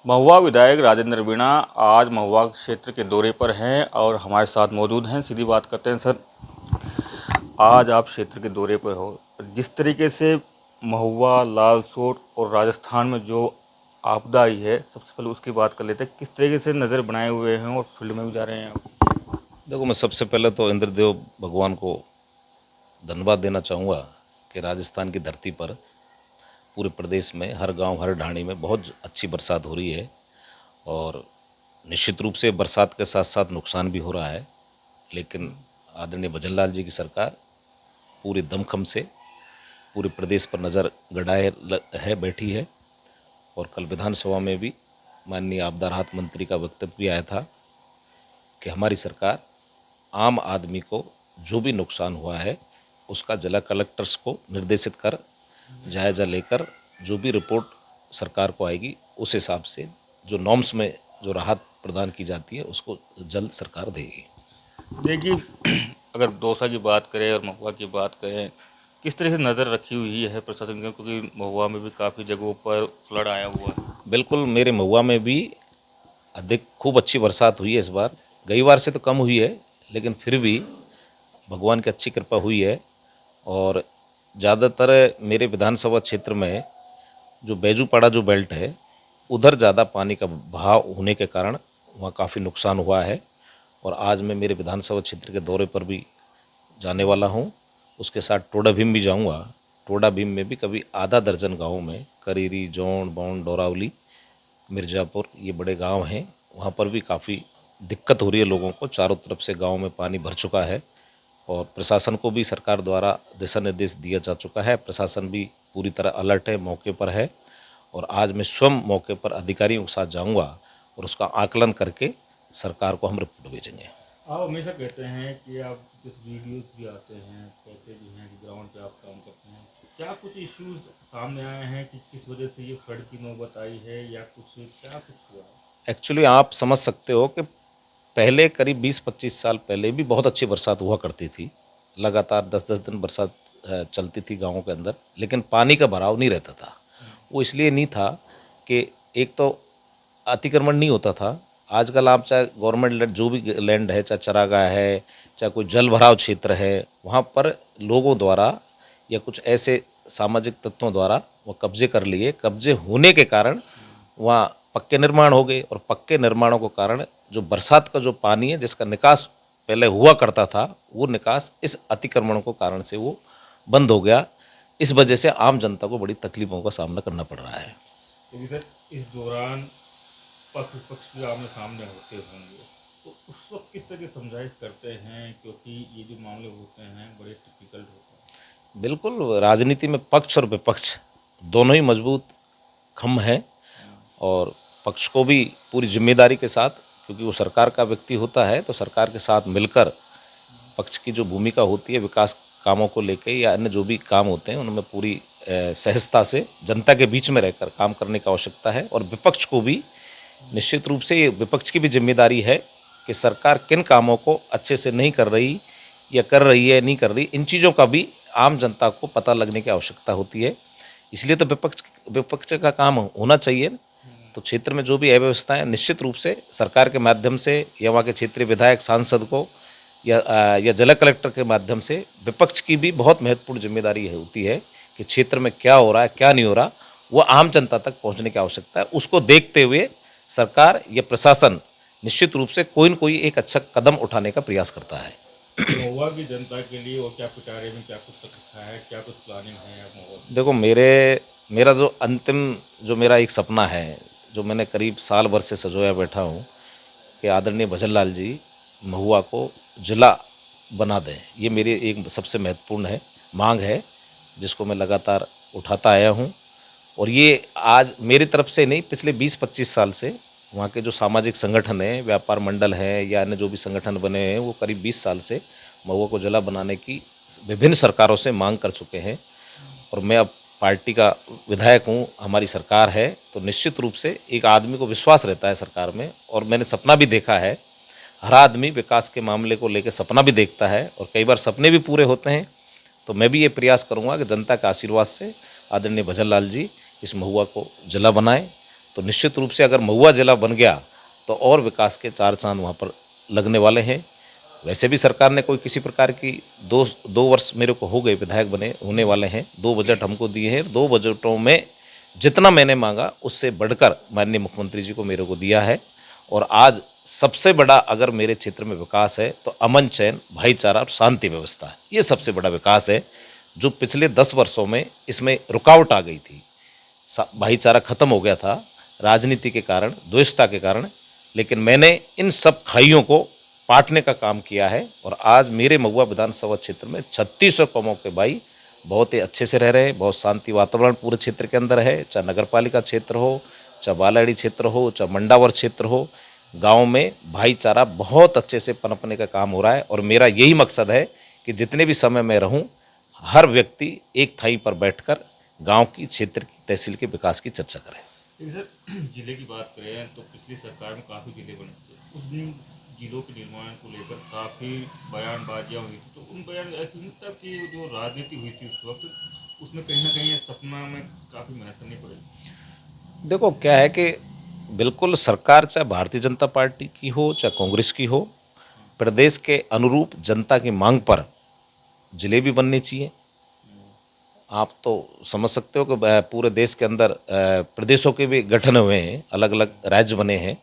महुआ विधायक राजेंद्र वीणा आज महुआ क्षेत्र के दौरे पर हैं और हमारे साथ मौजूद हैं। सीधी बात करते हैं सर, आज आप क्षेत्र के दौरे पर हो, जिस तरीके से महुआ, लालसोट और राजस्थान में जो आपदा आई है, सबसे पहले उसकी बात कर लेते हैं। किस तरीके से नज़र बनाए हुए हैं और फील्ड में भी जा रहे हैं आप? देखो, मैं सबसे पहले तो इंद्रदेव भगवान को धन्यवाद देना चाहूँगा कि राजस्थान की धरती पर पूरे प्रदेश में हर गांव हर ढाणी में बहुत अच्छी बरसात हो रही है। और निश्चित रूप से बरसात के साथ साथ नुकसान भी हो रहा है, लेकिन आदरणीय भजन लाल जी की सरकार पूरे दमखम से पूरे प्रदेश पर नज़र गड़ाए है बैठी है। और कल विधानसभा में भी माननीय आपदा राहत मंत्री का वक्तव्य भी आया था कि हमारी सरकार आम आदमी को जो भी नुकसान हुआ है उसका जिला कलेक्टर्स को निर्देशित कर जायज़ा लेकर जो भी रिपोर्ट सरकार को आएगी उस हिसाब से जो नॉर्म्स में जो राहत प्रदान की जाती है उसको जल्द सरकार देगी। देखिए, अगर दौसा की बात करें और महुआ की बात करें, किस तरह से नज़र रखी हुई है प्रशासन की, क्योंकि महुआ में भी काफ़ी जगहों पर फ्लड आया हुआ है। बिल्कुल, मेरे महुआ में भी अधिक खूब अच्छी बरसात हुई है इस बार। गई बार से तो कम हुई है, लेकिन फिर भी भगवान की अच्छी कृपा हुई है। और ज़्यादातर मेरे विधानसभा क्षेत्र में जो बैजूपाड़ा जो बेल्ट है उधर ज़्यादा पानी का बहाव होने के कारण वहाँ काफ़ी नुकसान हुआ है। और आज मैं मेरे विधानसभा क्षेत्र के दौरे पर भी जाने वाला हूँ, उसके साथ टोडा भीम भी जाऊँगा। टोडा भीम में भी कभी आधा दर्जन गाँव में करीरी, जौन, बौंड, डोरावली, मिर्ज़ापुर ये बड़े गांव हैं, वहाँ पर भी काफ़ी दिक्कत हो रही है लोगों को। चारों तरफ से गांव में पानी भर चुका है और प्रशासन को भी सरकार द्वारा दिशा निर्देश दिया जा चुका है। प्रशासन भी पूरी तरह अलर्ट है, मौके पर है। और आज मैं स्वयं मौके पर अधिकारियों के साथ जाऊंगा और उसका आकलन करके सरकार को हम रिपोर्ट भेजेंगे। आप हमेशा कहते हैं कि आप कुछ वीडियोस भी आते हैं, कहते भी हैं कि ग्राउंड पे आप काम करते हैं। क्या कुछ इश्यूज सामने आए हैं कि किस वजह से ये फ्लड की नौबत आई है, या कुछ क्या कुछ हुआ है? एक्चुअली आप समझ सकते हो कि पहले करीब 20-25 साल पहले भी बहुत अच्छी बरसात हुआ करती थी। लगातार 10-10 दिन बरसात चलती थी गाँवों के अंदर, लेकिन पानी का भराव नहीं रहता था। वो इसलिए नहीं था कि एक तो अतिक्रमण नहीं होता था। आजकल आप चाहे गवर्नमेंट लैंड जो भी लैंड है, चाहे चरागाह है, चाहे कोई जल भराव क्षेत्र है, वहाँ पर लोगों द्वारा या कुछ ऐसे सामाजिक तत्वों द्वारा वो कब्जे कर लिए। कब्जे होने के कारण वहाँ पक्के निर्माण हो गए और पक्के निर्माणों के कारण जो बरसात का जो पानी है जिसका निकास पहले हुआ करता था, वो निकास इस अतिक्रमण के कारण से वो बंद हो गया। इस वजह से आम जनता को बड़ी तकलीफों का सामना करना पड़ रहा है। क्योंकि सर इस दौरान पक्ष विपक्ष भी आमने सामने होते होंगे, तो उस वक्त किस तरह की समझाइश करते हैं, क्योंकि ये जो मामले होते हैं बड़े टिपिकल होते हैं। बिल्कुल, राजनीति में पक्ष और विपक्ष दोनों ही मजबूत खम्भ हैं। और पक्ष को भी पूरी जिम्मेदारी के साथ, क्योंकि वो सरकार का व्यक्ति होता है, तो सरकार के साथ मिलकर पक्ष की जो भूमिका होती है विकास कामों को लेकर या अन्य जो भी काम होते हैं उनमें पूरी सहजता से जनता के बीच में रहकर काम करने की आवश्यकता है। और विपक्ष को भी निश्चित रूप से ये विपक्ष की भी जिम्मेदारी है कि सरकार किन कामों को अच्छे से नहीं कर रही या कर रही है नहीं कर रही, इन चीज़ों का भी आम जनता को पता लगने की आवश्यकता होती है। इसलिए तो विपक्ष का काम होना चाहिए। तो क्षेत्र में जो भी अव्यवस्थाएं निश्चित रूप से सरकार के माध्यम से या वहाँ के क्षेत्रीय विधायक सांसद को या जिला कलेक्टर के माध्यम से विपक्ष की भी बहुत महत्वपूर्ण जिम्मेदारी होती है कि क्षेत्र में क्या हो रहा है क्या नहीं हो रहा, वो आम जनता तक पहुँचने की आवश्यकता है। उसको देखते हुए सरकार या प्रशासन निश्चित रूप से कोई न कोई एक अच्छा कदम उठाने का प्रयास करता है। महुआ की जनता के लिए और क्या पिटारे में क्या कुछ रखा है, क्या कुछ प्लानिंग है आप महुआ? देखो, मेरा जो अंतिम जो मेरा एक सपना है, जो मैंने करीब साल भर से सजोया बैठा हूँ कि आदरणीय भजन लाल जी महुआ को जिला बना दें। ये मेरी एक सबसे महत्वपूर्ण है मांग है, जिसको मैं लगातार उठाता आया हूँ। और ये आज मेरी तरफ से नहीं, पिछले 20-25 साल से वहाँ के जो सामाजिक संगठन हैं, व्यापार मंडल हैं या अन्य जो भी संगठन बने हैं, वो करीब 20 साल से महुआ को जिला बनाने की विभिन्न सरकारों से मांग कर चुके हैं। और मैं अब पार्टी का विधायक हूँ, हमारी सरकार है, तो निश्चित रूप से एक आदमी को विश्वास रहता है सरकार में। और मैंने सपना भी देखा है, हर आदमी विकास के मामले को लेकर सपना भी देखता है और कई बार सपने भी पूरे होते हैं। तो मैं भी ये प्रयास करूँगा कि जनता के आशीर्वाद से आदरणीय भजन लाल जी इस महुआ को जिला बनाएं तो निश्चित रूप से अगर महुआ जिला बन गया तो और विकास के चार चांद वहाँ पर लगने वाले हैं। वैसे भी सरकार ने कोई किसी प्रकार की दो वर्ष मेरे को हो गए विधायक बने होने वाले हैं, 2 बजट हमको दिए हैं। 2 बजटों में जितना मैंने मांगा उससे बढ़कर माननीय मुख्यमंत्री जी को मेरे को दिया है। और आज सबसे बड़ा अगर मेरे क्षेत्र में विकास है तो अमन चैन, भाईचारा और शांति व्यवस्था है। ये सबसे बड़ा विकास है जो पिछले 10 वर्षों में इसमें रुकावट आ गई थी। भाईचारा खत्म हो गया था राजनीति के कारण, द्वेषता के कारण, लेकिन मैंने इन सब खाइयों को पाटने का काम किया है। और आज मेरे महुआ विधानसभा क्षेत्र में 3600 कौमों के भाई बहुत ही अच्छे से रह रहे हैं। बहुत शांति वातावरण पूरे क्षेत्र के अंदर है, चाहे नगर पालिका क्षेत्र हो, चाहे बालाड़ी क्षेत्र हो, चाहे मंडावर क्षेत्र हो। गांव में भाईचारा बहुत अच्छे से पनपने का काम हो रहा है। और मेरा यही मकसद है कि जितने भी समय मैं रहूं, हर व्यक्ति एक थाई पर बैठकर गांव की, क्षेत्र की, तहसील के विकास की चर्चा करे। सर, जिले की बात करें तो पिछली सरकार में काफ़ी जिले बने थे। उस दिन जिलों के निर्माण को लेकर काफ़ी बयानबाजियाँ हुई थी, तो उन बयान ऐसी नहीं था कि जो राजनीति हुई थी उस वक्त, उसमें कहीं ना कहीं सपना में काफ़ी मेहनत करनी पड़ी। देखो क्या है कि बिल्कुल सरकार चाहे भारतीय जनता पार्टी की हो चाहे कांग्रेस की हो, प्रदेश के अनुरूप जनता की मांग पर जिले भी बनने चाहिए। आप तो समझ सकते हो कि पूरे देश के अंदर प्रदेशों के भी गठन हुए हैं, अलग अलग राज्य बने हैं।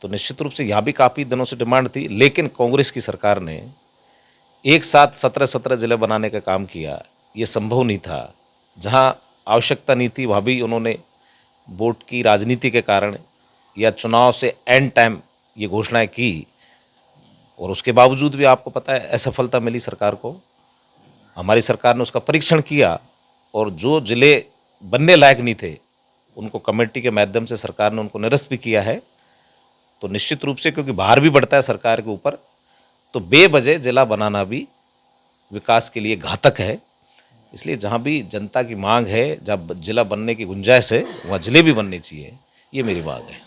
तो निश्चित रूप से यहाँ भी काफ़ी दिनों से डिमांड थी, लेकिन कांग्रेस की सरकार ने एक साथ 17 जिले बनाने का काम किया। ये संभव नहीं था। जहाँ आवश्यकता नहीं थी वहाँ भी उन्होंने वोट की राजनीति के कारण या चुनाव से एंड टाइम ये घोषणाएं की, और उसके बावजूद भी आपको पता है असफलता मिली सरकार को। हमारी सरकार ने उसका परीक्षण किया और जो जिले बनने लायक नहीं थे उनको कमेटी के माध्यम से सरकार ने उनको निरस्त भी किया है। तो निश्चित रूप से क्योंकि भार भी बढ़ता है सरकार के ऊपर, तो बेवजह जिला बनाना भी विकास के लिए घातक है। इसलिए जहाँ भी जनता की मांग है, जब जिला बनने की गुंजाइश है, वहाँ जिले भी बनने चाहिए। ये मेरी मांग है।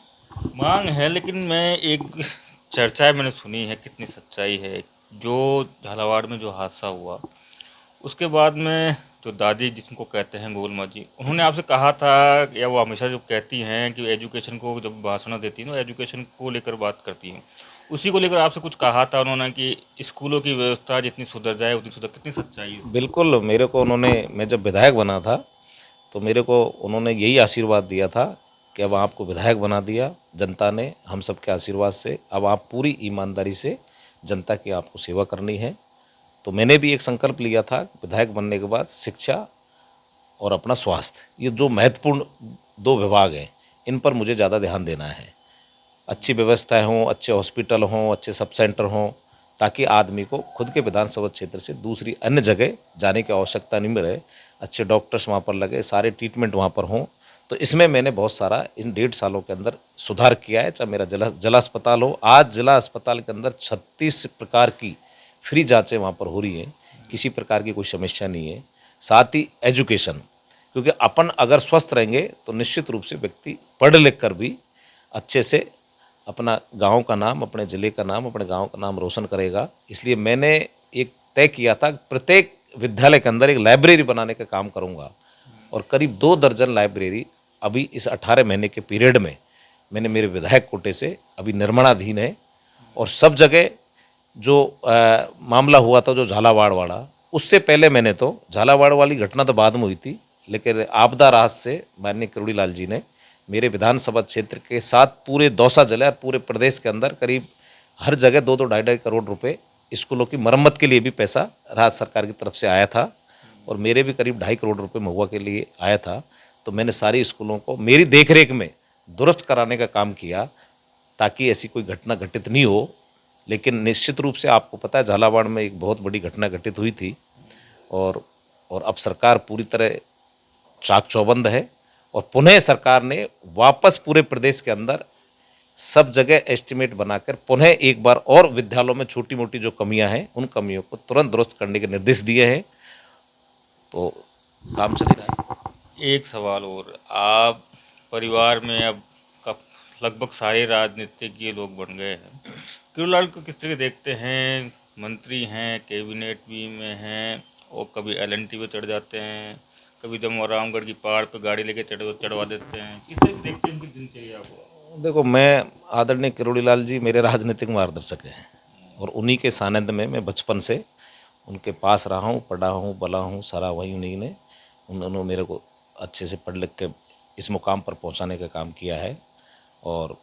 मांग है, लेकिन मैं एक चर्चाएं मैंने सुनी है, कितनी सच्चाई है, जो झालावाड़ में जो हादसा हुआ उसके बाद में जो दादी जिनको कहते हैं गोलमा जी, उन्होंने आपसे कहा था, या वो हमेशा जो कहती हैं कि एजुकेशन को जब भाषण देती हैं तो एजुकेशन को लेकर बात करती हैं, उसी को लेकर आपसे कुछ कहा था उन्होंने कि स्कूलों की व्यवस्था जितनी सुधर जाए उतनी सुधर, कितनी सच्चाई है? बिल्कुल, मेरे को उन्होंने, मैं जब विधायक बना था तो मेरे को उन्होंने यही आशीर्वाद दिया था कि अब आपको विधायक बना दिया जनता ने हम सब के आशीर्वाद से, अब आप पूरी ईमानदारी से जनता की आपको सेवा करनी है। तो मैंने भी एक संकल्प लिया था विधायक बनने के बाद शिक्षा और अपना स्वास्थ्य, ये जो महत्वपूर्ण 2 विभाग हैं, इन पर मुझे ज़्यादा ध्यान देना है। अच्छी व्यवस्थाएं हों, अच्छे हॉस्पिटल हों, अच्छे सब सेंटर हों, ताकि आदमी को खुद के विधानसभा क्षेत्र से दूसरी अन्य जगह जाने की आवश्यकता नहीं मिले। अच्छे डॉक्टर्स वहाँ पर लगे, सारे ट्रीटमेंट वहाँ पर हों। तो इसमें मैंने बहुत सारा इन 1.5 सालों के अंदर सुधार किया है। चाहे मेरा जिला अस्पताल हो, आज जिला अस्पताल के अंदर 36 प्रकार की फ्री जांचें वहाँ पर हो रही हैं, किसी प्रकार की कोई समस्या नहीं है। साथ ही एजुकेशन, क्योंकि अपन अगर स्वस्थ रहेंगे तो निश्चित रूप से व्यक्ति पढ़ लिख कर भी अच्छे से अपना गांव का नाम, अपने ज़िले का नाम, अपने गांव का नाम रोशन करेगा। इसलिए मैंने एक तय किया था प्रत्येक विद्यालय के अंदर एक लाइब्रेरी बनाने का काम करूंगा, और करीब 2 दर्जन लाइब्रेरी अभी इस 18 महीने के पीरियड में मैंने मेरे विधायक कोटे से अभी निर्माणाधीन है। और सब जगह जो मामला हुआ था जो झालावाड़ वाला, उससे पहले मैंने तो झालावाड़ वाली घटना तो बाद में हुई थी, लेकिन आपदा राहत से माननीय करोड़ी लाल जी ने मेरे विधानसभा क्षेत्र के साथ पूरे दौसा जिले और पूरे प्रदेश के अंदर करीब हर जगह 2-2 ढाई करोड़ रुपए स्कूलों की मरम्मत के लिए भी पैसा राज्य सरकार की तरफ से आया था, और मेरे भी करीब 2.5 करोड़ रुपए महुआ के लिए आया था। तो मैंने सारी स्कूलों को मेरी देखरेख में दुरुस्त कराने का काम किया ताकि ऐसी कोई घटना घटित नहीं हो। लेकिन निश्चित रूप से आपको पता है झालावाड़ में एक बहुत बड़ी घटना घटित हुई थी, और अब सरकार पूरी तरह चाक चौबंद है, और पुनः सरकार ने वापस पूरे प्रदेश के अंदर सब जगह एस्टिमेट बनाकर पुनः एक बार और विद्यालयों में छोटी मोटी जो कमियां हैं उन कमियों को तुरंत दुरुस्त करने के निर्देश दिए हैं। तो काम चल रहा है। एक सवाल और, आप परिवार में अब कब लगभग सारे राजनीतिज्ञ लोग बन गए हैं, करोड़ीलाल को किस तरह देखते हैं? मंत्री हैं, कैबिनेट भी में हैं, और कभी LNT पे चढ़ जाते हैं, कभी जब रामगढ़ की पहाड़ पे गाड़ी लेके चढ़वा देते हैं, किस तरह से देखते हैं उनकी दिनचर्या को? देखो, मैं आदरणीय किरोड़ी लाल जी मेरे राजनीतिक मार्गदर्शक हैं और उन्हीं के सानिध्य में मैं बचपन से उनके पास रहा हूँ, पढ़ा हूँ, बला हूँ, सारा वही उन्हीं ने उन्होंने मेरे को अच्छे से पढ़ लिख के इस मुकाम पर पहुँचाने का काम किया है। और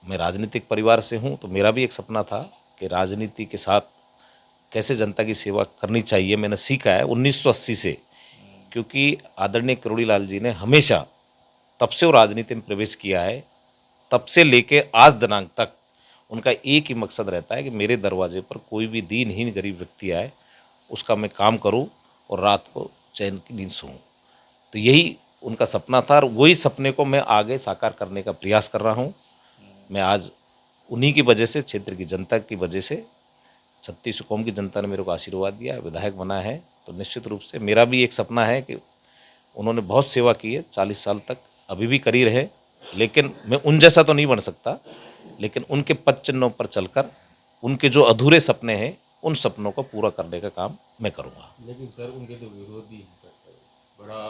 मैं राजनीतिक परिवार से हूँ तो मेरा भी एक सपना था कि राजनीति के साथ कैसे जनता की सेवा करनी चाहिए मैंने सीखा है 1980 से, क्योंकि आदरणीय किरोड़ी लाल जी ने हमेशा तब से वो राजनीति में प्रवेश किया है, तब से लेके आज दिनांक तक उनका एक ही मकसद रहता है कि मेरे दरवाजे पर कोई भी दीनहीन गरीब व्यक्ति आए, उसका मैं काम करूं और रात को चैन की नींद सोऊं। तो यही उनका सपना था और वही सपने को मैं आगे साकार करने का प्रयास कर रहा हूं। मैं आज उन्हीं की वजह से, क्षेत्र की जनता की वजह से, 36 कौम की जनता ने मेरे को आशीर्वाद दिया है, विधायक बना है। तो निश्चित रूप से मेरा भी एक सपना है कि उन्होंने बहुत सेवा की है 40 साल तक, अभी भी करी रहे, लेकिन मैं उन जैसा तो नहीं बन सकता, लेकिन उनके पद चिन्हों पर चलकर उनके जो अधूरे सपने हैं उन सपनों को पूरा करने का काम मैं करूँगा। लेकिन सर उनके जो विरोधी हैं सर, बड़ा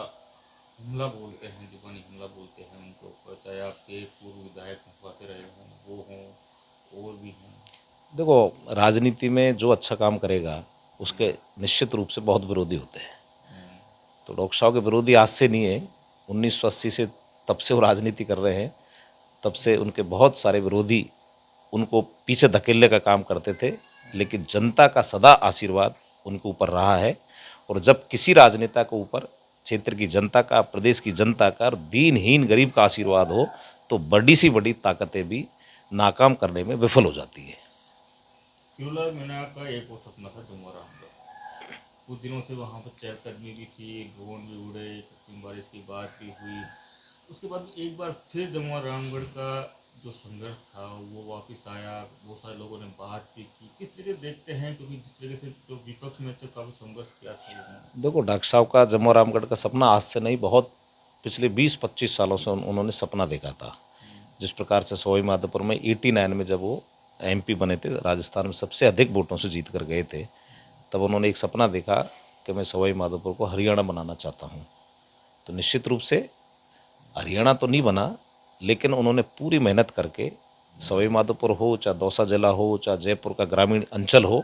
हमला बोलते हैं, जुबानी हमला बोलते हैं उनके ऊपर, चाहे आपके पूर्व विधायक होते रहे हों, वो हों और भी हैं। देखो, राजनीति में जो अच्छा काम करेगा उसके निश्चित रूप से बहुत विरोधी होते हैं। तो डॉक्टर साहब के विरोधी आज से नहीं है, 1980 से तब से वो राजनीति कर रहे हैं, तब से उनके बहुत सारे विरोधी उनको पीछे धकेलने का काम करते थे, लेकिन जनता का सदा आशीर्वाद उनके ऊपर रहा है। और जब किसी राजनेता के ऊपर क्षेत्र की जनता का, प्रदेश की जनता का और दीनहीन गरीब का आशीर्वाद हो तो बड़ी सी बड़ी ताकतें भी नाकाम करने में विफल हो जाती है। किरोड़ी मीणा का एक और सपना था जमुआरामगढ़, कुछ दिनों से वहाँ पर चहलकदमी भी थी, ड्रोन भी उड़े, कृत्रिम बारिश की बात भी हुई, उसके बाद एक बार फिर जमुआरामगढ़ का जो संघर्ष था वो वापस आया, बहुत सारे लोगों ने बात भी की, किस तरीके से देखते हैं? क्योंकि जिस तरीके से जो विपक्ष में थे काफ़ी संघर्ष किया था उसने। देखो, डॉक्टर साहब का जमुआरामगढ़ का सपना आज से नहीं, बहुत पिछले 20-25 सालों से उन्होंने सपना देखा था। जिस प्रकार से सवाई माधोपुर में 89 में जब वो MP बने थे, राजस्थान में सबसे अधिक वोटों से जीत कर गए थे, तब उन्होंने एक सपना देखा कि मैं सवाई माधोपुर को हरियाणा बनाना चाहता हूँ। तो निश्चित रूप से हरियाणा तो नहीं बना, लेकिन उन्होंने पूरी मेहनत करके सवाई माधोपुर हो, चाहे दौसा जिला हो, चाहे जयपुर का ग्रामीण अंचल हो,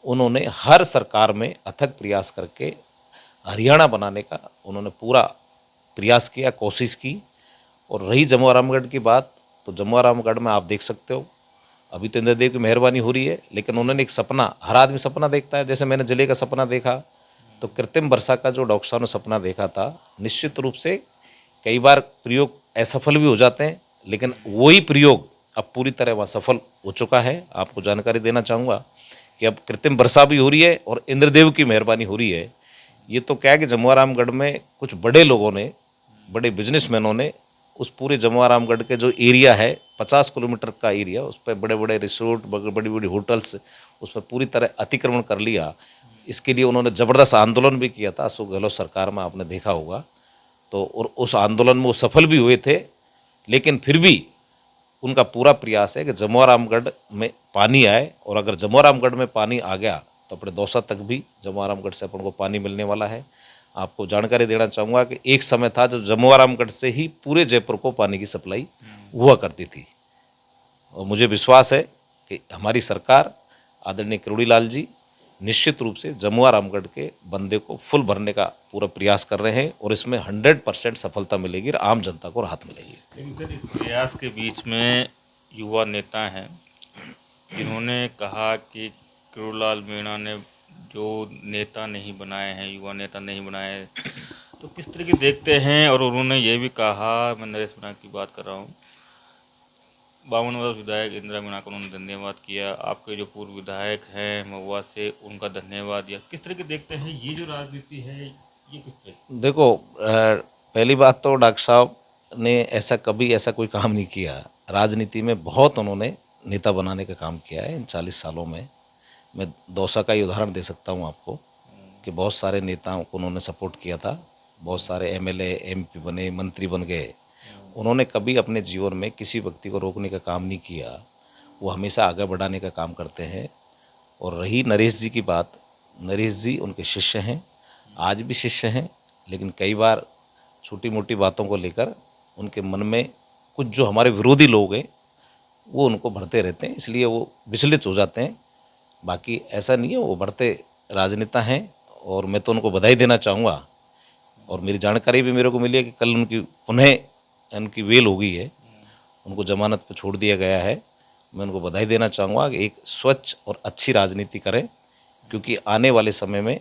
उन्होंने हर सरकार में अथक प्रयास करके हरियाणा बनाने का उन्होंने पूरा प्रयास किया, कोशिश की। और रही जमुआरामगढ़ की बात, तो जमुआरामगढ़ में आप देख सकते हो अभी तो इंद्रदेव की मेहरबानी हो रही है, लेकिन उन्होंने एक सपना, हर आदमी सपना देखता है, जैसे मैंने जिले का सपना देखा, तो कृत्रिम वर्षा का जो डॉक्टर साहब ने सपना देखा था, निश्चित रूप से कई बार प्रयोग असफल भी हो जाते हैं, लेकिन वही प्रयोग अब पूरी तरह वहाँ सफल हो चुका है। आपको जानकारी देना चाहूँगा कि अब कृत्रिम वर्षा भी हो रही है और इंद्रदेव की मेहरबानी हो रही है। ये तो क्या है कि जमुआरामगढ़ में कुछ बड़े लोगों ने, बड़े बिजनेसमैनों ने उस पूरे जमुआरामगढ़ के जो एरिया है 50 किलोमीटर का एरिया, उस पर बड़े बड़े रिसोर्ट, बड़ी बड़ी होटल्स, उसमें पूरी तरह अतिक्रमण कर लिया। इसके लिए उन्होंने ज़बरदस्त आंदोलन भी किया था, अशोक गहलोत सरकार में आपने देखा होगा। तो और उस आंदोलन में वो सफल भी हुए थे, लेकिन फिर भी उनका पूरा प्रयास है कि जमुआरामगढ़ में पानी आए, और अगर जमुआरामगढ़ में पानी आ गया तो अपने दौसा तक भी जमुआरामगढ़ से अपन को पानी मिलने वाला है। आपको जानकारी देना चाहूँगा कि एक समय था जो जमुआरामगढ़ से ही पूरे जयपुर को पानी की सप्लाई हुआ करती थी। और मुझे विश्वास है कि हमारी सरकार, आदरणीय किरोड़ी लाल जी निश्चित रूप से जमुआरामगढ़ के बंदे को फुल भरने का पूरा प्रयास कर रहे हैं, और इसमें 100% सफलता मिलेगी और आम जनता को राहत मिलेगी। लेकिन सर इस प्रयास के बीच में युवा नेता हैं जिन्होंने कहा कि किरोड़ीलाल मीणा ने जो नेता नहीं बनाए हैं, युवा नेता नहीं बनाए, तो किस तरीके देखते हैं? और उन्होंने ये भी कहा, मैं नरेश मीणा की बात कर रहा हूँ, 52 वर्ष विधायक इंदिरा मीणा को उन्होंने धन्यवाद किया, आपके जो पूर्व विधायक हैं महुआ से उनका धन्यवाद दिया, किस तरह के देखते हैं ये जो राजनीति है ये किस तरह? देखो, पहली बात तो डॉक्टर साहब ने ऐसा कोई काम नहीं किया। राजनीति में बहुत उन्होंने नेता बनाने का काम किया है इन 40 सालों में। मैं दौसा का ही उदाहरण दे सकता हूँ आपको कि बहुत सारे नेताओं को उन्होंने सपोर्ट किया था, बहुत सारे MLA MP बने, मंत्री बन गए। उन्होंने कभी अपने जीवन में किसी व्यक्ति को रोकने का काम नहीं किया, वो हमेशा आगे बढ़ाने का काम करते हैं। और रही नरेश जी की बात, नरेश जी उनके शिष्य हैं, आज भी शिष्य हैं, लेकिन कई बार छोटी मोटी बातों को लेकर उनके मन में कुछ जो हमारे विरोधी लोग हैं वो उनको भरते रहते हैं, इसलिए वो विचलित हो जाते हैं। बाकी ऐसा नहीं है, वो बढ़ते राजनेता हैं और मैं तो उनको बधाई देना चाहूँगा। और मेरी जानकारी भी मेरे को मिली है कि कल उनकी पुनः उनकी वेल हो गई है, उनको जमानत पर छोड़ दिया गया है। मैं उनको बधाई देना चाहूँगा कि एक स्वच्छ और अच्छी राजनीति करें, क्योंकि आने वाले समय में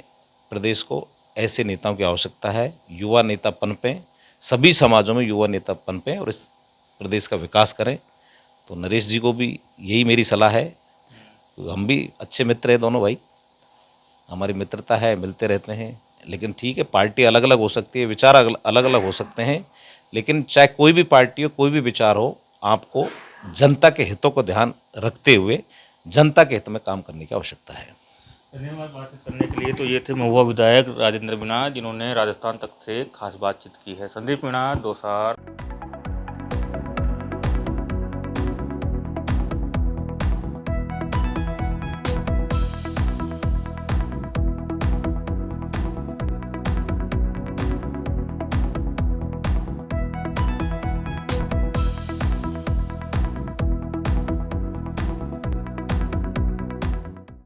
प्रदेश को ऐसे नेताओं की आवश्यकता है। युवा नेता पनपें, सभी समाजों में युवा नेता पनपें और इस प्रदेश का विकास करें। तो नरेश जी को भी यही मेरी सलाह है। हम भी अच्छे मित्र हैं दोनों भाई, हमारी मित्रता है, मिलते रहते हैं। लेकिन ठीक है, पार्टी अलग अलग हो सकती है, विचार अलग अलग हो सकते हैं, लेकिन चाहे कोई भी पार्टी हो, कोई भी विचार हो, आपको जनता के हितों को ध्यान रखते हुए जनता के हित में काम करने की आवश्यकता है। धन्यवाद बातचीत करने के लिए। तो ये थे महुआ विधायक राजेंद्र मीणा, जिन्होंने राजस्थान तक से खास बातचीत की है। संदीप मीणा, दोसार।